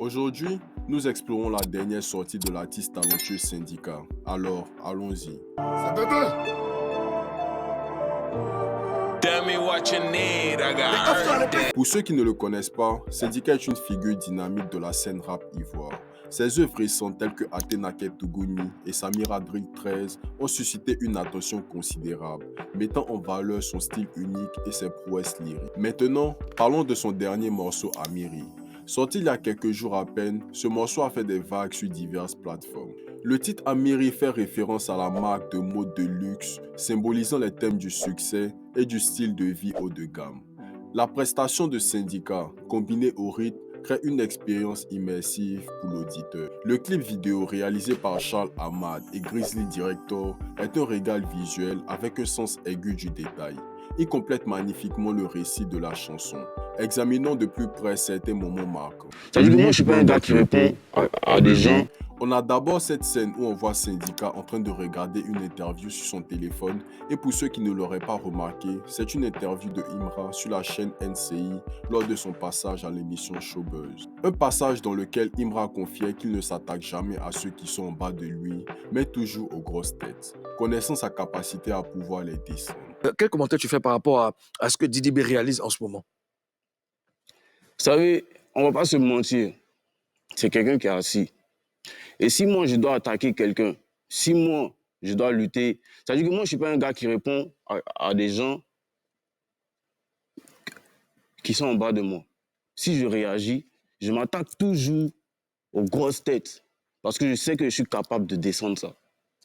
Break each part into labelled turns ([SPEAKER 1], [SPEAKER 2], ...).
[SPEAKER 1] Aujourd'hui, nous explorons la dernière sortie de l'artiste talentueux Syndicat. Alors, allons-y.
[SPEAKER 2] C'est bébé.
[SPEAKER 3] Tell me what you need, I got it.
[SPEAKER 1] Pour ceux qui ne le connaissent pas, Syndicat est une figure dynamique de la scène rap ivoire. Ses œuvres récentes telles que Athéna Tougouni et Samira Drill 13 ont suscité une attention considérable, mettant en valeur son style unique et ses prouesses lyriques. Maintenant, parlons de son dernier morceau Amiri. Sorti il y a quelques jours à peine, ce morceau a fait des vagues sur diverses plateformes. Le titre Amiri fait référence à la marque de mode de luxe, symbolisant les thèmes du succès et du style de vie haut de gamme. La prestation de Syndicat, combinée au rythme, crée une expérience immersive pour l'auditeur. Le clip vidéo réalisé par Charles Ahmad et Grizzly Director est un régal visuel avec un sens aigu du détail. Il complète magnifiquement le récit de la chanson. Examinons de plus près certains moments marquants.
[SPEAKER 2] C'est-à-dire que moi, je suis pas un gars qui répond à des gens.
[SPEAKER 1] On a d'abord cette scène où on voit Syndicat en train de regarder une interview sur son téléphone et pour ceux qui ne l'auraient pas remarqué, c'est une interview de Imra sur la chaîne NCI lors de son passage à l'émission Showbuzz. Un passage dans lequel Imra confiait qu'il ne s'attaque jamais à ceux qui sont en bas de lui, mais toujours aux grosses têtes, connaissant sa capacité à pouvoir les descendre.
[SPEAKER 4] Quel commentaire tu fais par rapport à ce que Didi B réalise en ce moment?
[SPEAKER 2] Vous savez, on va pas se mentir. C'est quelqu'un qui est assis. Et si moi, je dois attaquer quelqu'un, si moi, je dois lutter, c'est-à-dire que moi, je ne suis pas un gars qui répond à des gens qui sont en bas de moi. Si je réagis, je m'attaque toujours aux grosses têtes parce que je sais que je suis capable de descendre ça.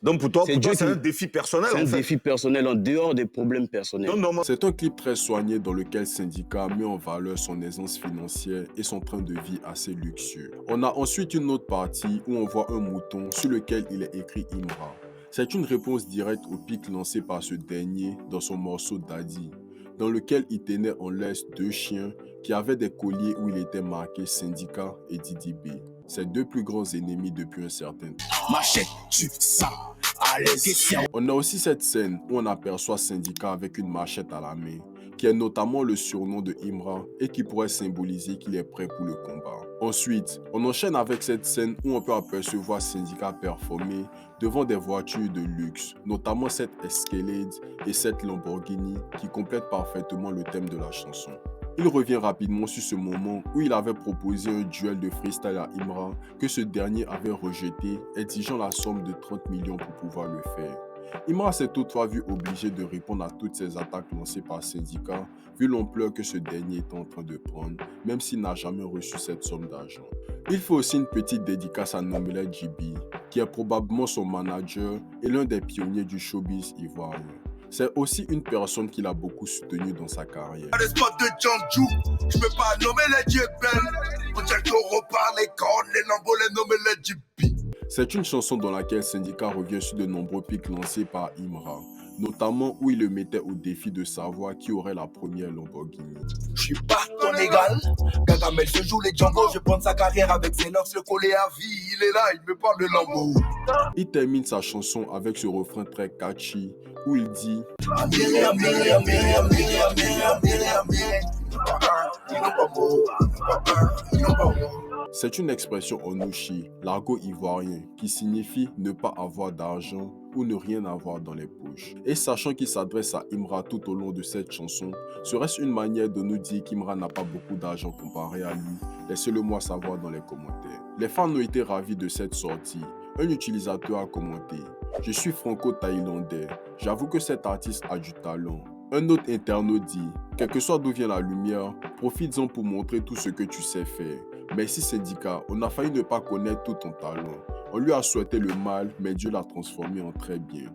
[SPEAKER 5] Donc pour toi,
[SPEAKER 2] C'est
[SPEAKER 5] c'est un défi personnel
[SPEAKER 2] C'est
[SPEAKER 5] en
[SPEAKER 2] un
[SPEAKER 5] fait.
[SPEAKER 2] défi personnel en dehors des problèmes personnels.
[SPEAKER 1] C'est un clip très soigné dans lequel Syndicat met en valeur son aisance financière et son train de vie assez luxueux. On a ensuite une autre partie où on voit un mouton sur lequel il est écrit Imra. C'est une réponse directe au pic lancé par ce dernier dans son morceau Daddy, dans lequel il tenait en laisse deux chiens qui avaient des colliers où il était marqué Syndicat et Didi B. Ses deux plus grands ennemis depuis un certain temps.
[SPEAKER 3] Machette-tu ça?
[SPEAKER 1] On a aussi cette scène où on aperçoit Syndicat avec une machette à la main, qui est notamment le surnom de Imra et qui pourrait symboliser qu'il est prêt pour le combat. Ensuite, on enchaîne avec cette scène où on peut apercevoir Syndicat performer devant des voitures de luxe, notamment cette Escalade et cette Lamborghini qui complètent parfaitement le thème de la chanson. Il revient rapidement sur ce moment où il avait proposé un duel de freestyle à Imra que ce dernier avait rejeté, exigeant la somme de 30 millions pour pouvoir le faire. Imra s'est toutefois vu obligé de répondre à toutes ces attaques lancées par Syndicat, vu l'ampleur que ce dernier est en train de prendre, même s'il n'a jamais reçu cette somme d'argent. Il faut aussi une petite dédicace à Nomile JB, qui est probablement son manager et l'un des pionniers du showbiz ivoirien. C'est aussi une personne qui l'a beaucoup soutenu dans sa carrière.
[SPEAKER 3] Les spots de Django, je peux pas nommer les Djebel. On dirait qu'on repart les cornes, les lambeaux, les nommer les Djibi.
[SPEAKER 1] C'est une chanson dans laquelle Syndicat revient sur de nombreux pics lancés par Imra, notamment où il le mettait au défi de savoir qui aurait la première Lamborghini.
[SPEAKER 3] Je suis pas ton égal. Gagamel se joue les Django, je prends sa carrière avec ses locks, le collet à vie. Il est là, il me parle de lambeau.
[SPEAKER 1] Il termine sa chanson avec ce refrain très catchy où il dit
[SPEAKER 3] Amiri, Amiri, Amiri, Amiri, Amiri, Amiri, Amiri. Ils n'ont pas beau, ils n'ont pas beau.
[SPEAKER 1] C'est une expression en ouchi, l'argot ivoirien, qui signifie ne pas avoir d'argent ou ne rien avoir dans les poches. Et sachant qu'il s'adresse à Imra tout au long de cette chanson, serait-ce une manière de nous dire qu'Imra n'a pas beaucoup d'argent comparé à lui? Laissez-le moi savoir dans les commentaires. Les fans ont été ravis de cette sortie. Un utilisateur a commenté « Je suis franco-thaïlandais. J'avoue que cet artiste a du talent. » Un autre internaute dit « Quel que soit d'où vient la lumière, profites-en pour montrer tout ce que tu sais faire. Merci Syndicat, on a failli ne pas connaître tout ton talent. On lui a souhaité le mal, mais Dieu l'a transformé en très bien. »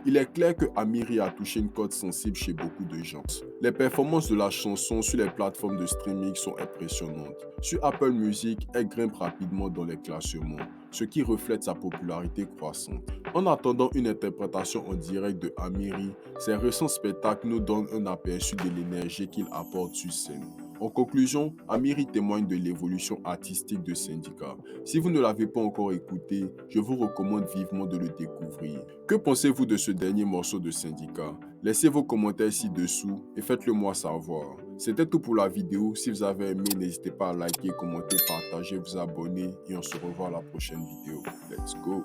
[SPEAKER 1] Il est clair que Amiri a touché une corde sensible chez beaucoup de gens. Les performances de la chanson sur les plateformes de streaming sont impressionnantes. Sur Apple Music, elle grimpe rapidement dans les classements, ce qui reflète sa popularité croissante. En attendant une interprétation en direct de Amiri, ses récents spectacles nous donnent un aperçu de l'énergie qu'il apporte sur scène. En conclusion, Amiri témoigne de l'évolution artistique de Syndicat. Si vous ne l'avez pas encore écouté, je vous recommande vivement de le découvrir. Que pensez-vous de ce dernier morceau de Syndicat? Laissez vos commentaires ci-dessous et faites-le moi savoir. C'était tout pour la vidéo. Si vous avez aimé, n'hésitez pas à liker, commenter, partager, vous abonner et on se revoit à la prochaine vidéo. Let's go!